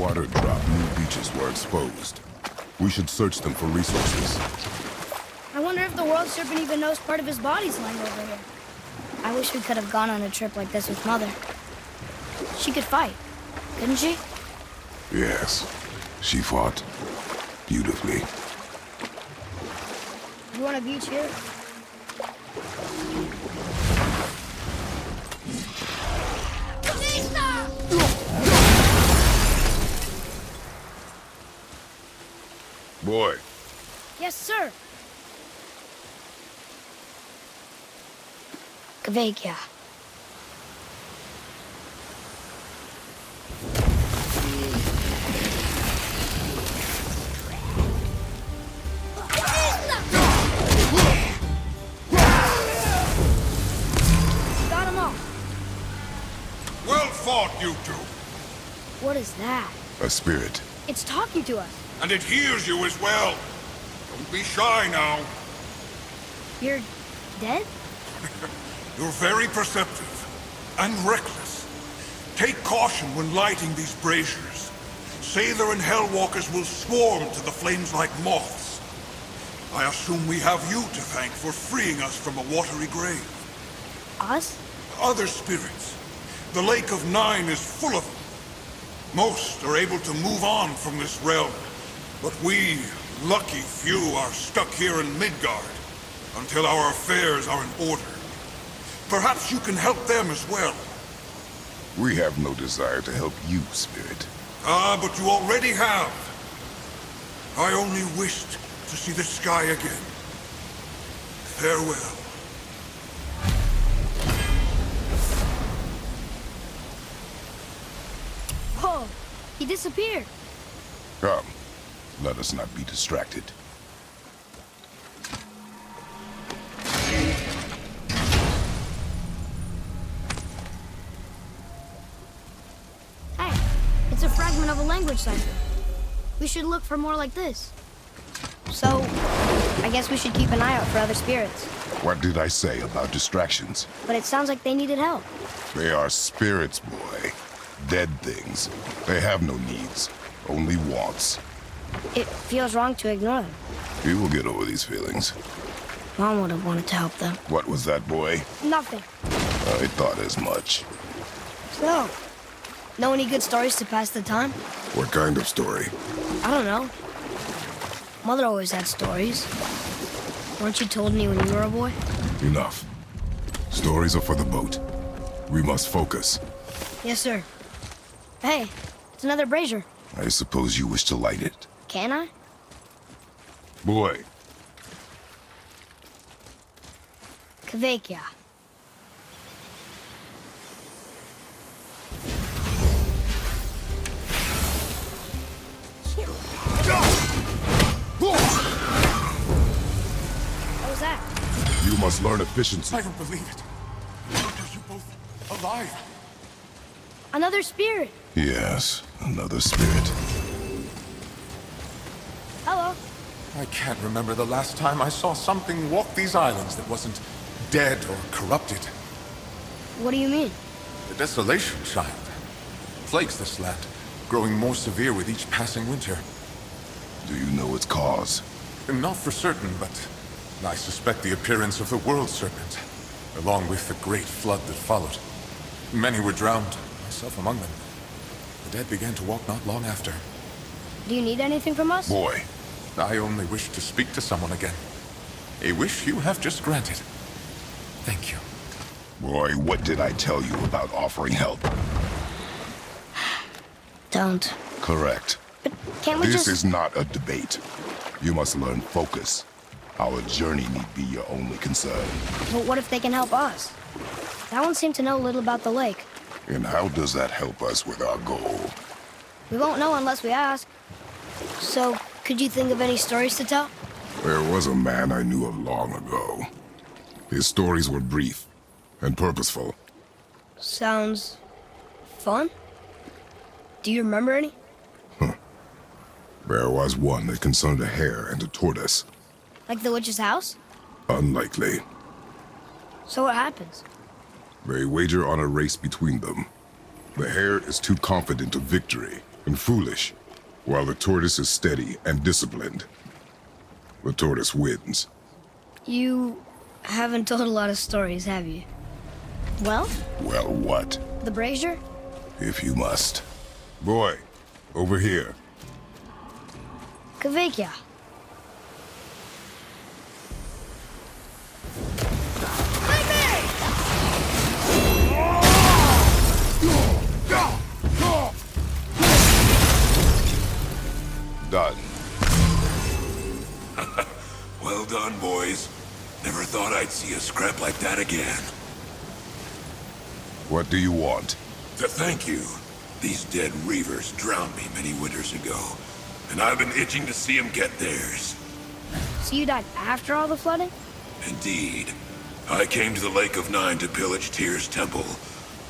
water dropped, new beaches were exposed. We should search them for resources. I wonder if the world serpent even knows part of his body's lying over here. I wish we could have gone on a trip like this with Mother. She could fight, couldn't she? Yes, she fought beautifully. You want a beach here? Boy, Yes, sir. Kvekia. Got him all. Well fought, you two. What is that? a spirit. It's talking to us. And it hears you as well. Don't be shy now. You're dead? You're very perceptive and reckless. Take caution when lighting these braziers. Sailor and Hellwalkers will swarm to the flames like moths. I assume we have you to thank for freeing us from a watery grave. Us? Other spirits. The Lake of Nine is full of them. Most are able to move on from this realm, but we, lucky few, are stuck here in Midgard until our affairs are in order. Perhaps you can help them as well. We have no desire to help you, Spirit. Ah, but you already have. I only wished to see the sky again. Farewell. Whoa, he disappeared. Come, let us not be distracted. Hey, it's a fragment of a language cipher. We should look for more like this. So, I guess we should keep an eye out for other spirits. What did I say about distractions? But it sounds like they needed help. They are spirits, boy. Dead things. They have no needs, only wants. It feels wrong to ignore them. We will get over these feelings. Mom would have wanted to help them. What was that, boy? Nothing. I thought as much. So, know any good stories to pass the time? What kind of story? I don't know. Mother always had stories. Weren't you told any when you were a boy? Enough. Stories are for the boat. We must focus. Yes, sir. Hey, it's another brazier. I suppose you wish to light it. Can I? Boy, Kvekia. What was that? you must learn efficiency. I don't believe it. Are you both alive? Another spirit. Yes, another spirit. Hello. I can't remember the last time I saw something walk these islands that wasn't dead or corrupted. What do you mean? The desolation, child, plagues this land, growing more severe with each passing winter. Do you know its cause? Not for certain, but I suspect the appearance of the World Serpent, along with the great flood that followed. Many were drowned, myself among them. The dead began to walk not long after. Do you need anything from us? Boy, I only wish to speak to someone again. A wish you have just granted. Thank you. boy, what did I tell you about offering help? Don't. Correct. But can't we This just... is not a debate. You must learn focus. Our journey need be your only concern. But what if they can help us? That one seemed to know a little about the lake. And how does that help us with our goal? We won't know unless we ask. So, could you think of any stories to tell? There was a man I knew of long ago. His stories were brief and purposeful. Sounds... fun? Do you remember any? There was one that concerned a hare and a tortoise. Like the witch's house? Unlikely. So what happens? They wager on a race between them. The hare is too confident of victory, and foolish, while the tortoise is steady and disciplined. The tortoise wins. You haven't told a lot of stories, have you? Well, Well, what? the brazier? If you must. Boy, over here. Kvekia. Done. Well done, boys. Never thought I'd see a scrap like that again. What do you want? To thank you. These dead reavers drowned me many winters ago, and I've been itching to see them get theirs. So you died after all the flooding? Indeed. I came to the Lake of Nine to pillage Tyr's temple,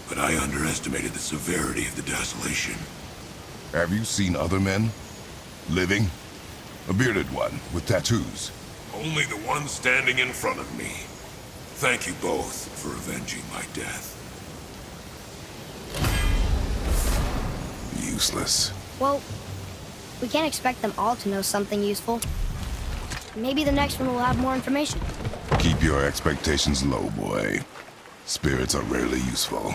but I underestimated the severity of the desolation. Have you seen other men? Living? A bearded one with tattoos. Only the one standing in front of me. Thank you both for avenging my death. Useless. Well, we can't expect them all to know something useful. Maybe the next one will have more information. Keep your expectations low, boy. Spirits are rarely useful.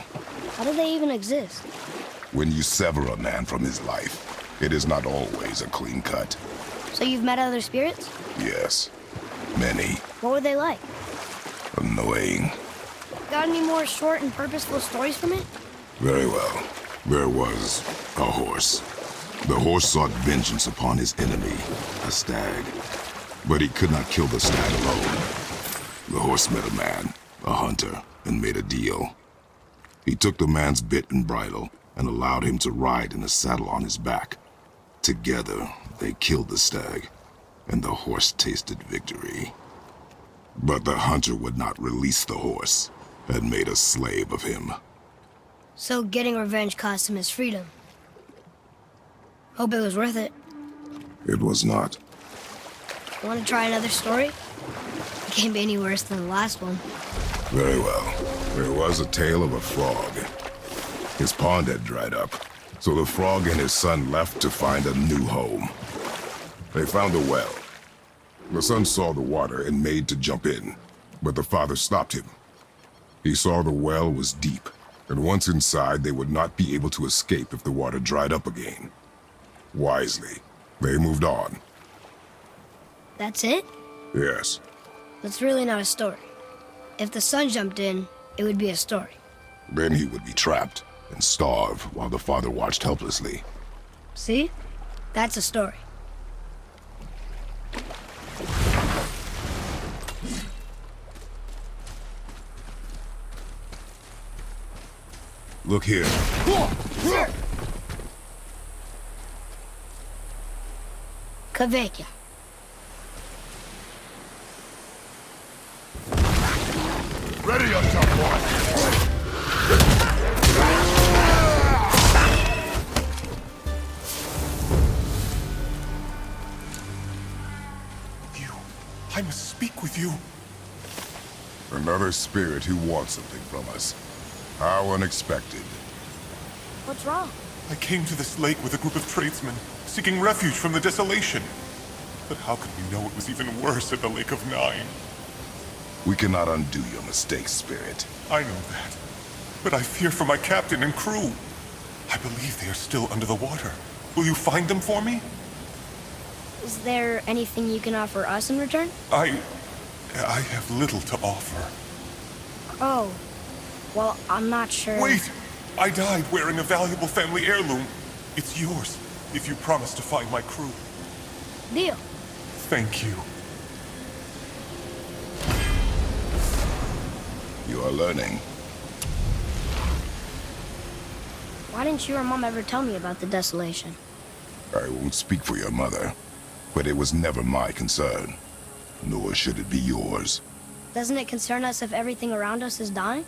How do they even exist? When you sever a man from his life, it is not always a clean cut. So you've met other spirits? Yes. Many. What were they like? Annoying. Got any more short and purposeful stories from it? Very well. There was a horse. The horse sought vengeance upon his enemy, a stag. But he could not kill the stag alone. The horse met a man, a hunter, and made a deal. He took the man's bit and bridle and allowed him to ride in a saddle on his back. Together, they killed the stag, and the horse tasted victory. But the hunter would not release the horse and made a slave of him. So getting revenge cost him his freedom. Hope it was worth it. It was not. Want to try another story? It can't be any worse than the last one. Very well. There was a tale of a frog. His pond had dried up, so the frog and his son left to find a new home. They found a well. The son saw the water and made to jump in, but the father stopped him. He saw the well was deep, and once inside they would not be able to escape if the water dried up again. Wisely, they moved on. That's it? Yes. That's really not a story. If the son jumped in, it would be a story. Then he would be trapped and starve while the father watched helplessly. See? That's a story. Look here. Kvekia. Ready yourself, boy! I must speak with you. Another spirit who wants something from us. How unexpected. What's wrong? I came to this lake with a group of tradesmen, seeking refuge from the desolation. But how could we know it was even worse at the Lake of Nine? We cannot undo your mistakes, Spirit. I know that. But I fear for my captain and crew. I believe they are still under the water. Will you find them for me? Is there anything you can offer us in return? I have little to offer. Oh. Well, I'm not sure. Wait! I died wearing a valuable family heirloom. It's yours, if you promise to find my crew. Deal. Thank you. You are learning. Why didn't you or Mom ever tell me about the desolation? I won't speak for your mother, but it was never my concern. Nor should it be yours. Doesn't it concern us if everything around us is dying?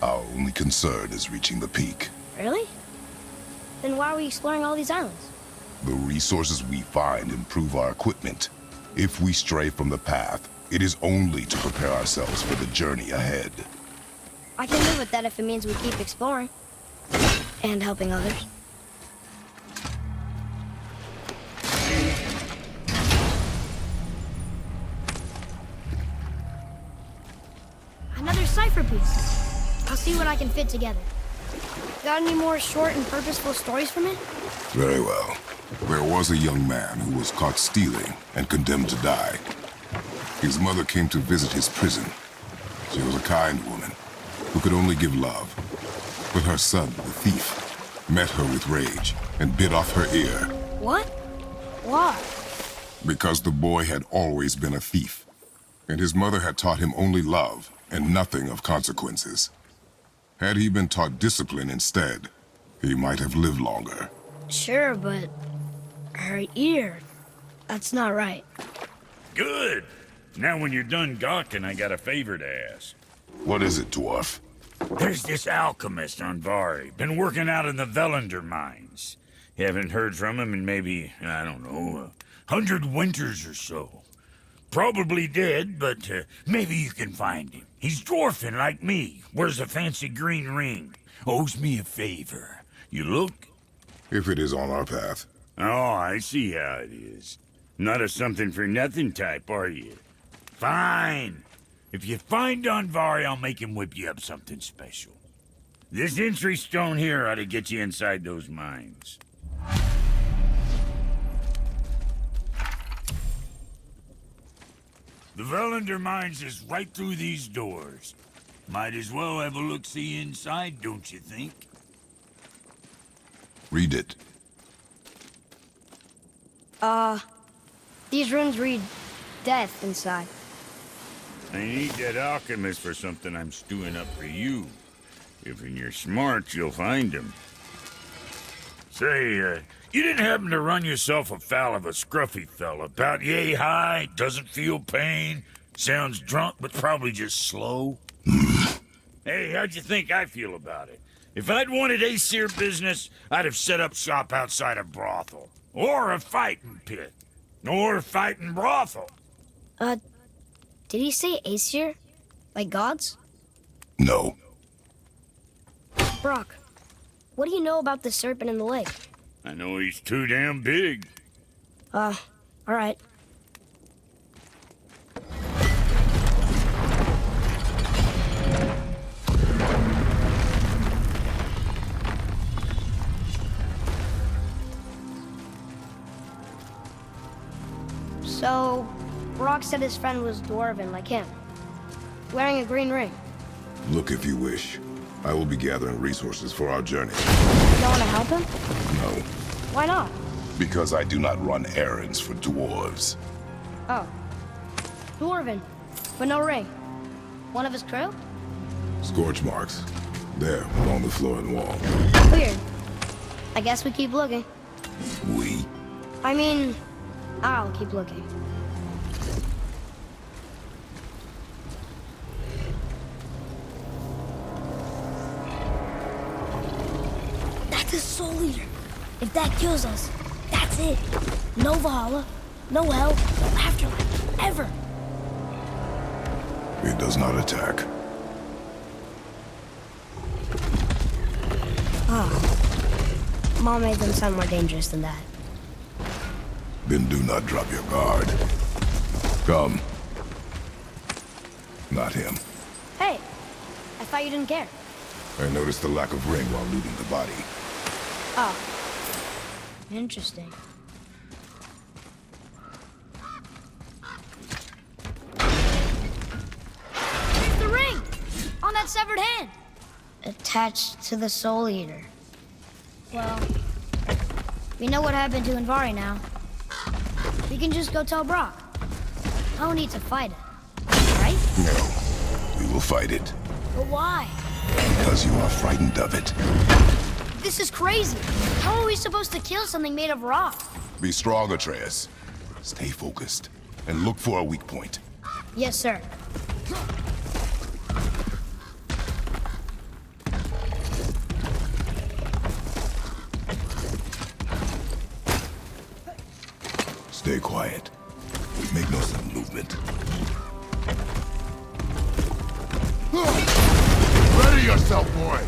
Our only concern is reaching the peak. Really? Then why are we exploring all these islands? The resources we find improve our equipment. If we stray from the path, it is only to prepare ourselves for the journey ahead. I can live with that if it means we keep exploring. And helping others. masterpiece. I'll see what I can fit together. Got any more short and purposeful stories from it? Very well. There was a young man who was caught stealing and condemned to die. His mother came to visit his prison. She was a kind woman who could only give love. But her son, the thief, met her with rage and bit off her ear. What? Why? Because the boy had always been a thief, and his mother had taught him only love and nothing of consequences. Had he been taught discipline instead, he might have lived longer. Sure, but her ear, that's not right. Good. Now when you're done gawking, I got a favor to ask. What is it, dwarf? There's this alchemist on Vari, been working out in the Velander mines. Haven't heard from him in maybe, I don't know, 100 winters or so. Probably dead, but maybe you can find him. He's dwarfing like me, wears a fancy green ring, owes me a favor. You look? If it is on our path. Oh, I see how it is. Not a something-for-nothing type, are you? Fine. If you find Donvari, I'll make him whip you up something special. This entry stone here ought to get you inside those mines. The Velander mines is right through these doors. Might as well have a look-see inside, don't you think? Read it. These runes read death inside. I need that alchemist for something I'm stewing up for you. If you're smart, you'll find him. Say, you didn't happen to run yourself afoul of a scruffy fella, about yay high, doesn't feel pain, sounds drunk but probably just slow? Hey, how'd you think I feel about it? If I'd wanted Aesir business, I'd have set up shop outside a brothel. Or a fighting pit. Or a fighting brothel. Did he say Aesir? Like gods? No. Brock, what do you know about the serpent in the lake? I know he's too damn big. Alright. So, Brock said his friend was dwarven like him, wearing a green ring. Look if you wish. I will be gathering resources for our journey. You don't want to help him? No, Why not? because I do not run errands for dwarves. Oh. Dwarven, but no ring. One of his crew? Scorch marks. There, along the floor and wall. Weird. I guess we keep looking. We? I mean, I'll keep looking. That's a soul eater. If that kills us, that's it. No Valhalla, no hell, no afterlife, ever. It does not attack. Mom made them sound more dangerous than that. Then do not drop your guard. Come. Not him. Hey, I thought you didn't care. I noticed the lack of ring while looting the body. Oh. Interesting. There's the ring! On that severed hand! Attached to the Soul Eater. Well, we know what happened to Invari now. We can just go tell Brock. No need to fight it, right? No. We will fight it. But why? Because you are frightened of it. This is crazy. How are we supposed to kill something made of rock? Be strong, Atreus. Stay focused. And look for a weak point. Yes, sir. Stay quiet. Make no sudden movement. Ready yourself, boy!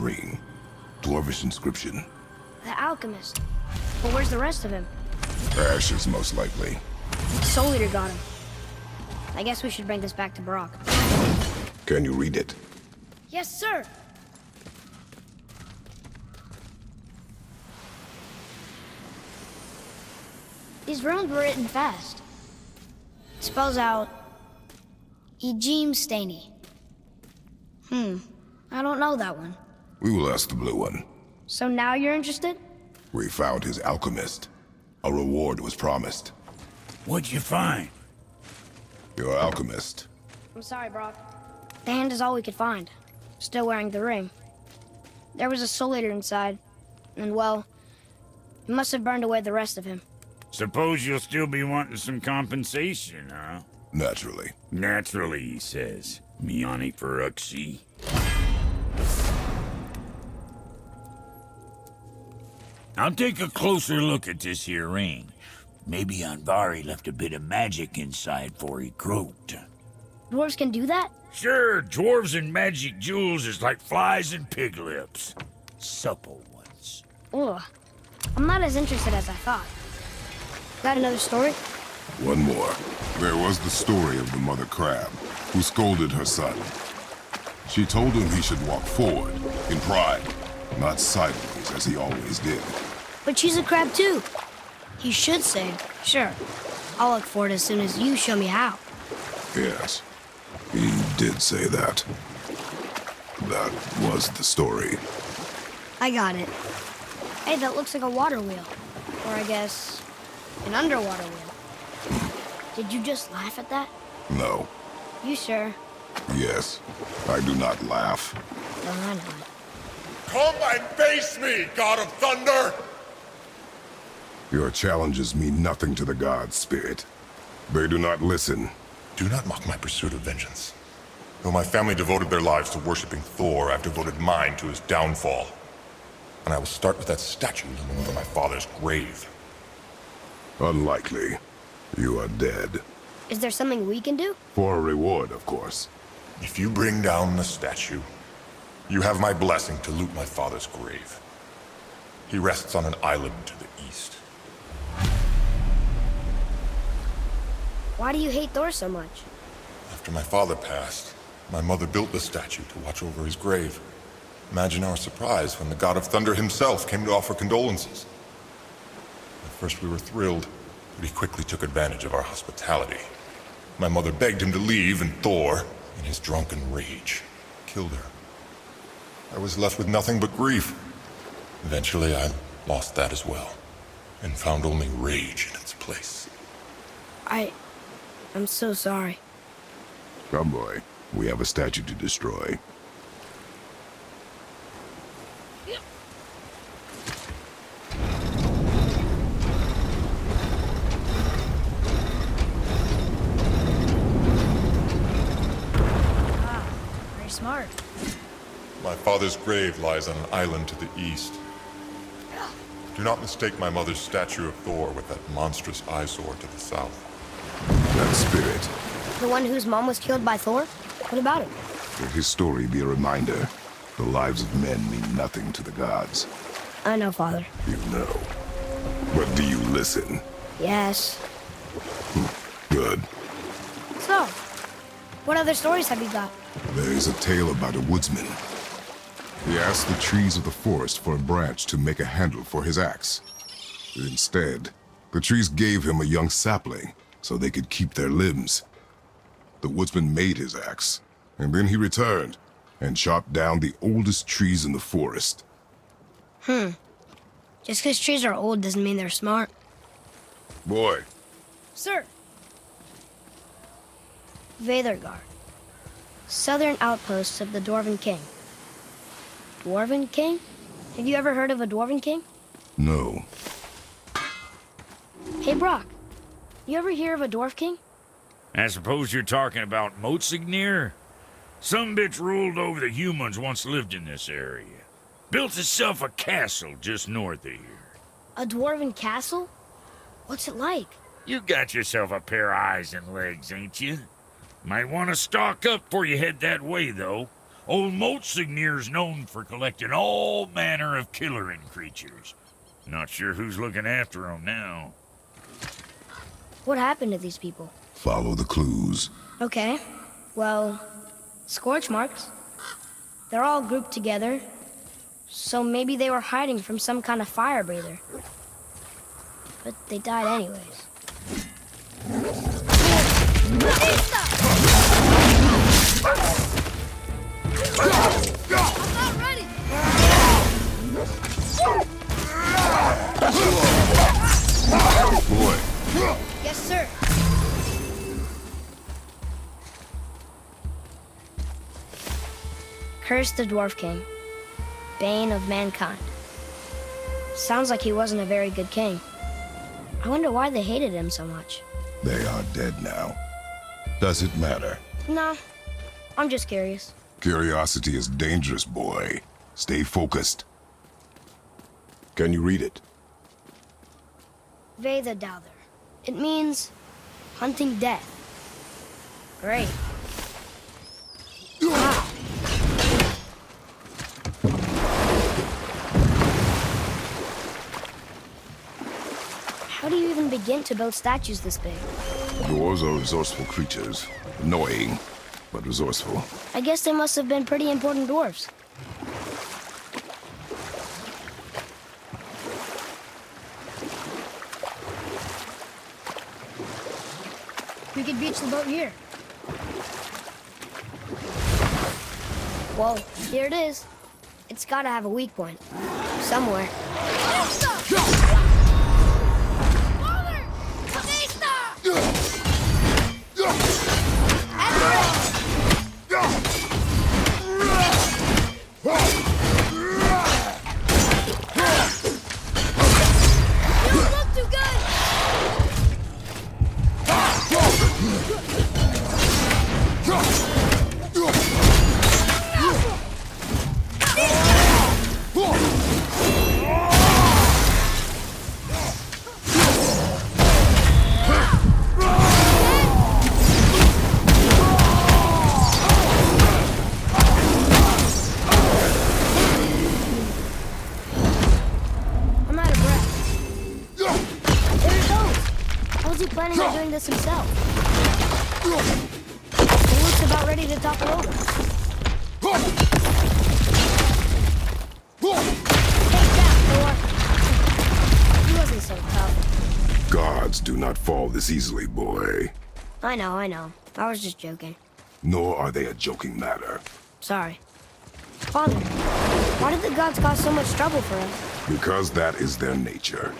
ring. Dwarvish inscription. The alchemist. But where's the rest of him? Ashes, most likely. The Soul Eater got him. I guess we should bring this back to Brock. Can you read it? Yes, sir. These runes were written fast. It spells out Ejim Staney. I don't know that one. We will ask the blue one. So now you're interested? We found his alchemist. A reward was promised. What'd you find? Your alchemist. I'm sorry, Brock. The hand is all we could find. Still wearing the ring. There was a Soul Eater inside. And well, it must have burned away the rest of him. Suppose you'll still be wanting some compensation, huh? Naturally. Naturally, he says. Miani Feruxi. I'll take a closer look at this here ring. Maybe Anvari left a bit of magic inside for he croaked. Dwarves can do that? Sure, dwarves and magic jewels is like flies and pig lips. Supple ones. Ugh. I'm not as interested as I thought. Got another story? One more. There was the story of the mother crab, who scolded her son. She told him he should walk forward, in pride, not sideways as he always did. But she's a crab too. You should say, sure. I'll look for it as soon as you show me how. Yes, he did say that. That was the story. I got it. Hey, that looks like a water wheel. Or I guess, an underwater wheel. Did you just laugh at that? No. You sure? Yes. I do not laugh. No, I know. Come and face me, God of Thunder! Your challenges mean nothing to the gods, Spirit. They do not listen. Do not mock my pursuit of vengeance. Though my family devoted their lives to worshipping Thor, I've devoted mine to his downfall. And I will start with that statue looming over my father's grave. Unlikely. You are dead. Is there something we can do? For a reward, of course. If you bring down the statue, you have my blessing to loot my father's grave. He rests on an island to the east. Why do you hate Thor so much? After my father passed, my mother built the statue to watch over his grave. Imagine our surprise when the God of Thunder himself came to offer condolences. At first we were thrilled, but he quickly took advantage of our hospitality. My mother begged him to leave, and Thor, in his drunken rage, killed her. I was left with nothing but grief. Eventually I lost that as well, and found only rage in its place. I'm so sorry. Come, boy. We have a statue to destroy. Very smart. My father's grave lies on an island to the east. Do not mistake my mother's statue of Thor with that monstrous eyesore to the south. That spirit. The one whose mom was killed by Thor? What about him? Let his story be a reminder. The lives of men mean nothing to the gods. I know, Father. You know. But do you listen? Yes. Good. So, what other stories have you got? There is a tale about a woodsman. He asked the trees of the forest for a branch to make a handle for his axe. Instead, the trees gave him a young sapling so they could keep their limbs. The woodsman made his axe, and then he returned and chopped down the oldest trees in the forest. Just because trees are old doesn't mean they're smart. Boy, Sir. Veðurgard. Southern outposts of the Dwarven King. Dwarven King? Have you ever heard of a Dwarven King? no. Hey, Brock. You ever hear of a Dwarf King? I suppose you're talking about Motsignir? Some bitch ruled over the humans once lived in this area. Built itself a castle just north of here. A Dwarven castle? What's it like? You got yourself a pair of eyes and legs, ain't you? Might want to stock up before you head that way, though. Old Motsignir's known for collecting all manner of killerin creatures. Not sure who's looking after 'em now. What happened to these people? Follow the clues. Okay. Well, scorch marks. They're all grouped together. So maybe they were hiding from some kind of fire breather. But they died anyways. I'm not ready! Boy, Yes, sir. Curse the Dwarf King, bane of mankind. Sounds like he wasn't a very good king. I wonder why they hated him so much. they are dead now. Does it matter? Nah, I'm just curious. Curiosity is dangerous, boy. Stay focused. Can you read it? Veda Douther. It means hunting death. Great. Wow. How do you even begin to build statues this big? Dwarves are resourceful creatures. Annoying, but resourceful. I guess they must have been pretty important dwarves. We could beach the boat here. Whoa, here it is. It's gotta have a weak point. Somewhere. I'm out of breath. There it goes. How was he planning on doing this himself? He looks about ready to topple over. Take that, Thor. He wasn't so tough. Gods do not fall this easily, boy. I know. I was just joking. Nor are they a joking matter. Sorry. Father, why did the gods cause so much trouble for us? Because that is their nature.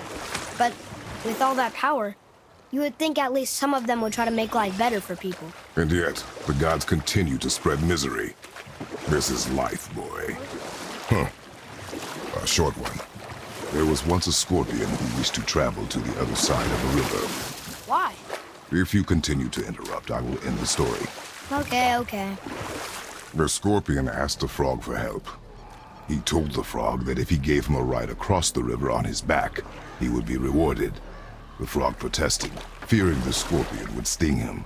But with all that power, you would think at least some of them would try to make life better for people. And yet, the gods continue to spread misery. This is life, boy. A short one. There was once a scorpion who wished to travel to the other side of a river. Why? If you continue to interrupt, I will end the story. Okay. The scorpion asked the frog for help. He told the frog that if he gave him a ride across the river on his back, he would be rewarded. The frog protested, fearing the scorpion would sting him.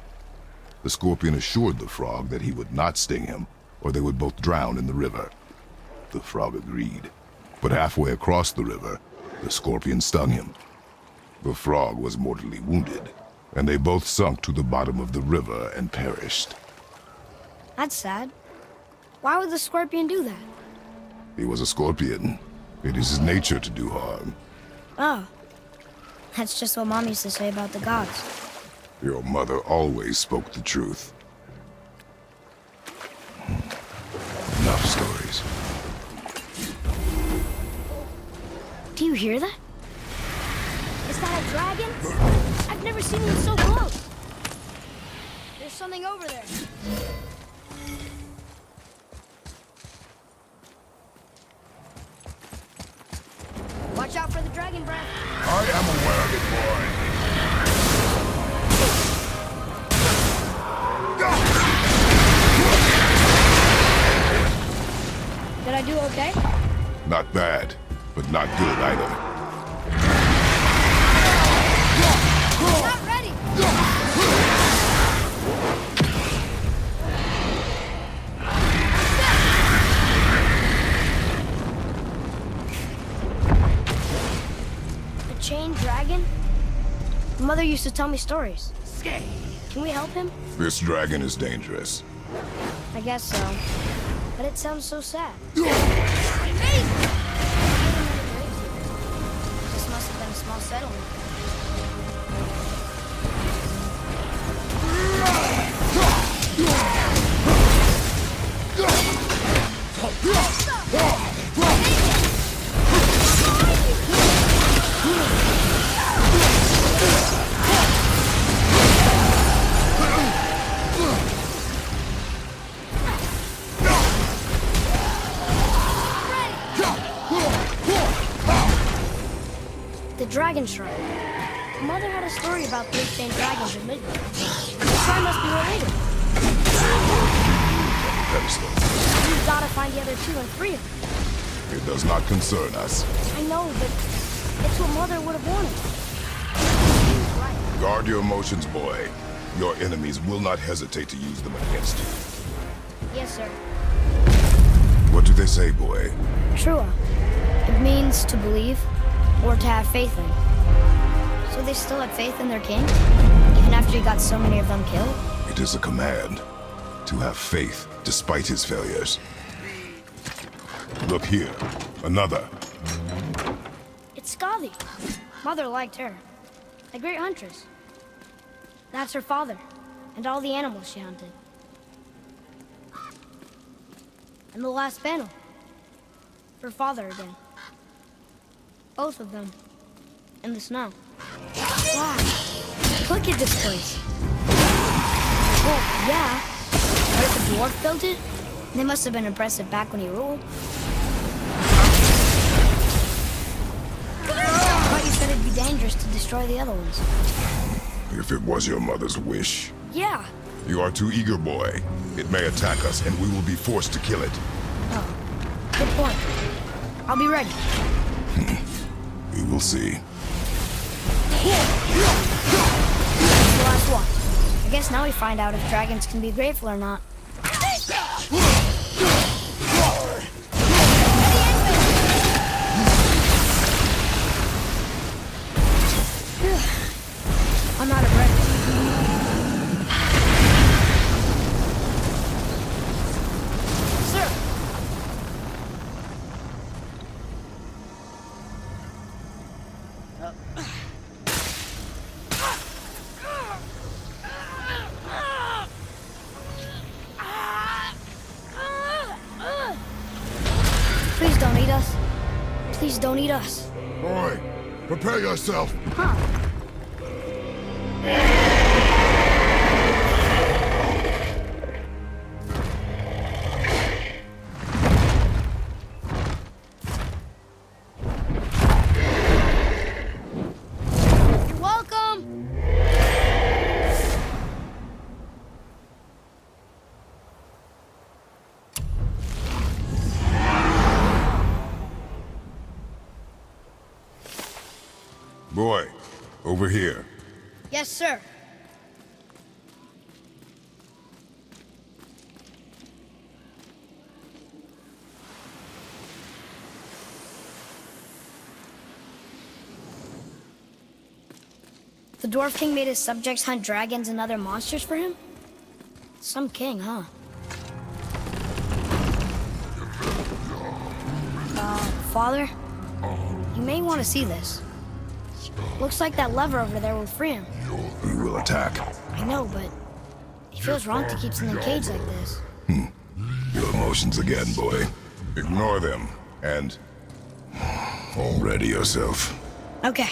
The scorpion assured the frog that he would not sting him, or they would both drown in the river. The frog agreed, but halfway across the river, the scorpion stung him. The frog was mortally wounded, and they both sunk to the bottom of the river and perished. That's sad. Why would the scorpion do that? He was a scorpion. It is his nature to do harm. Oh. That's just what Mom used to say about the gods. Your mother always spoke the truth. Enough stories. Do you hear that? Is that a dragon? I've never seen one so close. There's something over there. Watch out for the dragon breath. I am aware of it, boy. Did I do okay? Not bad, but not good either. Not ready. used to tell me stories. Can we help him? This dragon is dangerous. I guess so. But it sounds so sad. This must have been a small settlement. The Dragon Shrine. Mother had a story about three stained dragons in Midgard. The shrine must be related. Pedestal. We've got to find the other 2 and 3 of them. It does not concern us. I know, but it's what Mother would have wanted. She's right. Guard your emotions, boy. Your enemies will not hesitate to use them against you. Yes, sir. What do they say, boy? Trua. It means to believe or to have faith in. So they still had faith in their king? Even after he got so many of them killed? It is a command to have faith despite his failures. Look here, another. It's Skadi. Mother liked her. A great huntress. That's her father, and all the animals she hunted. And the last panel. Her father again. Both of them. In the snow. Wow. Look at this place. Well, yeah. But if the dwarf built it, they must have been impressive back when he ruled. I thought you said it'd be dangerous to destroy the other ones. If it was your mother's wish. Yeah. You are too eager, boy. It may attack us, and we will be forced to kill it. Oh, good point. I'll be ready. We will see. The last one. I guess now we find out if dragons can be grateful or not. I'm out of breath. Sir. Please don't eat us. Please don't eat us. Boy, prepare yourself. Huh. You're welcome. Boy, over here. Yes, sir. The Dwarf King made his subjects hunt dragons and other monsters for him? Some king, huh? Father? You may want to see this. Looks like that lever over there will free him. He will attack. I know, but it feels wrong to keep something caged like this. Your emotions again, boy. Ignore them, and ready yourself. Okay.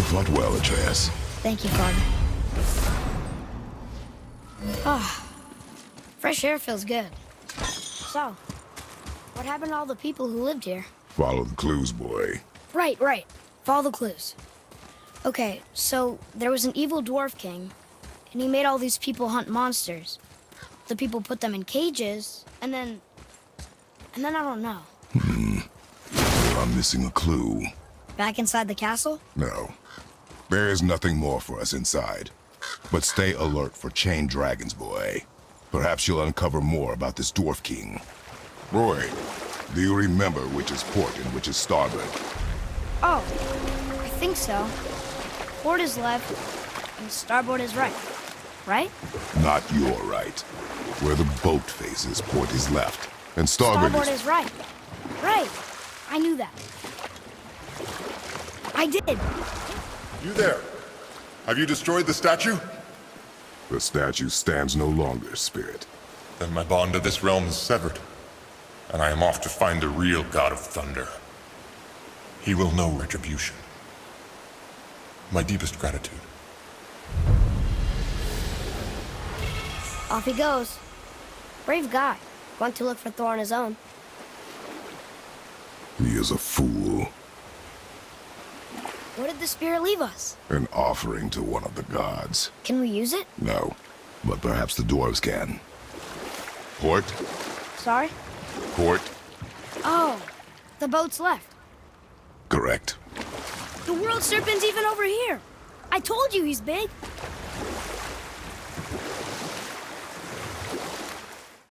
You fought well, Atreus. Thank you, Father. Ah, fresh air feels good. So, what happened to all the people who lived here? Follow the clues, boy. Right. Follow the clues. Okay, so there was an evil dwarf king, and he made all these people hunt monsters. The people put them in cages, and then I don't know. I'm missing a clue. Back inside the castle? No. There is nothing more for us inside. But stay alert for chained dragons, boy. Perhaps you'll uncover more about this dwarf king. Roy, do you remember which is port and which is starboard? Oh, I think so. Port is left, and starboard is right. Right? Not your right. Where the boat faces, port is left. And starboard is right. Right. I knew that. I did. You there? Have you destroyed the statue? The statue stands no longer, Spirit. Then my bond to this realm is severed, and I am off to find the real God of Thunder. He will know retribution. My deepest gratitude. Off he goes. Brave guy. Going to look for Thor on his own. He is a fool. What did the spirit leave us? An offering to one of the gods. Can we use it? No, but perhaps the dwarves can. Port? Sorry? Port? Oh, the boat's left. Correct. The world serpent's even over here. I told you he's big.